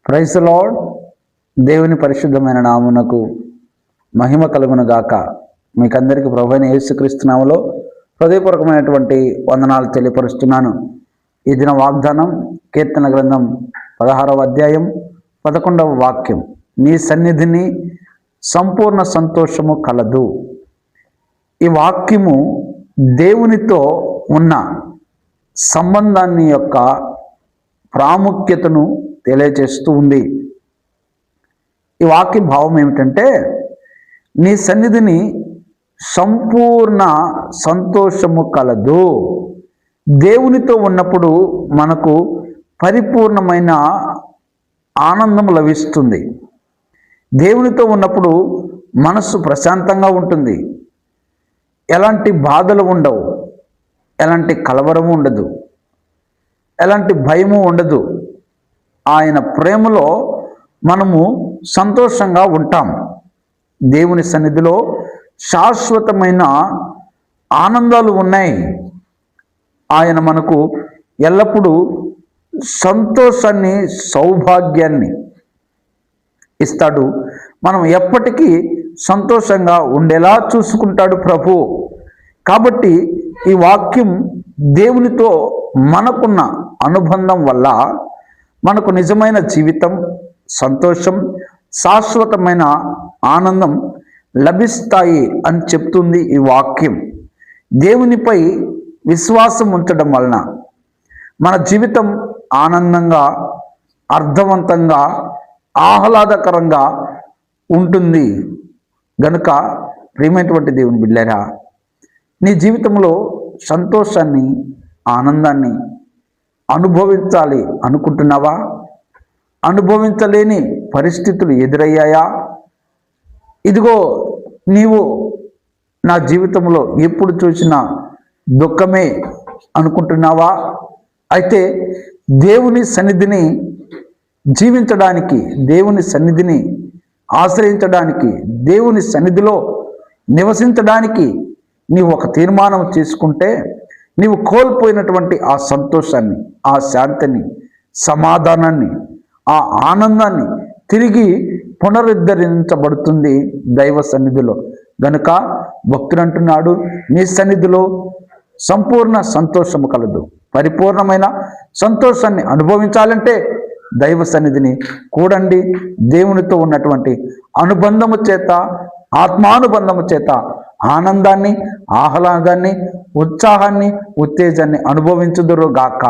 Praise the lord. దేవుని పరిశుద్ధమైన నామమునకు మహిమ కలుగును గాక. మీకందరికీ ప్రభువైన యేసుక్రీస్తు నామములో హృదయపూర్వకమైనటువంటి వందనాలు తెలియపరుస్తున్నాను. ఈ దిన వాగ్దానం కీర్తన గ్రంథం 16వ అధ్యాయం 11వ వాక్యం. నీ సన్నిధిని సంపూర్ణ సంతోషము కలదు. ఈ వాక్యము దేవునితో ఉన్న సంబంధాన్ని యొక్క ప్రాముఖ్యతను తెలియజేస్తూ ఉంది. ఈ వాక్య భావం ఏమిటంటే, నీ సన్నిధిని సంపూర్ణ సంతోషము కలదు. దేవునితో ఉన్నప్పుడు మనకు పరిపూర్ణమైన ఆనందం లభిస్తుంది. దేవునితో ఉన్నప్పుడు మనస్సు ప్రశాంతంగా ఉంటుంది. ఎలాంటి బాధలు ఉండవు, ఎలాంటి కలవరము ఉండదు, ఎలాంటి భయము ఉండదు. ఆయన ప్రేమలో మనము సంతోషంగా ఉంటాం. దేవుని సన్నిధిలో శాశ్వతమైన ఆనందాలు ఉన్నాయి. ఆయన మనకు ఎల్లప్పుడూ సంతోషాన్ని, సౌభాగ్యాన్ని ఇస్తాడు. మనం ఎప్పటికీ సంతోషంగా ఉండేలా చూసుకుంటాడు ప్రభు. కాబట్టి ఈ వాక్యం దేవునితో మనకున్న అనుబంధం వల్ల మనకు నిజమైన జీవితం, సంతోషం, శాశ్వతమైన ఆనందం లభిస్తాయి అని చెప్తుంది ఈ వాక్యం. దేవునిపై విశ్వాసం ఉంచడం వలన మన జీవితం ఆనందంగా, అర్థవంతంగా, ఆహ్లాదకరంగా ఉంటుంది. గనుక ప్రియమైనటువంటి దేవుని బిడ్డలారా, నీ జీవితంలో సంతోషాన్ని, ఆనందాన్ని అనుభవించాలి అనుకుంటున్నావా? అనుభవించలేని పరిస్థితులు ఎదురయ్యాయా? ఇదిగో నీవు నా జీవితంలో ఎప్పుడు చూసినా దుఃఖమే అనుకుంటున్నావా? అయితే దేవుని సన్నిధిని జీవించడానికి, దేవుని సన్నిధిని ఆశ్రయించడానికి, దేవుని సన్నిధిలో నివసించడానికి నీవు ఒక తీర్మానం చేసుకుంటే, నీవు కోల్పోయినటువంటి ఆ సంతోషాన్ని, ఆ శాంతిని, సమాధానాన్ని, ఆ ఆనందాన్ని తిరిగి పునరుద్ధరించబడుతుంది దైవ సన్నిధిలో. గనుక భక్తుడు అంటున్నాడు, నీ సన్నిధిలో సంపూర్ణ సంతోషము కలదు. పరిపూర్ణమైన సంతోషాన్ని అనుభవించాలంటే దైవ సన్నిధిని కూడండి. దేవునితో ఉన్నటువంటి అనుబంధము చేత, ఆత్మానుబంధము చేత ఆనందాన్ని, ఆహ్లాదాన్ని, ఉత్సాహాన్ని, ఉత్తేజాన్ని అనుభవించుదురు గాక.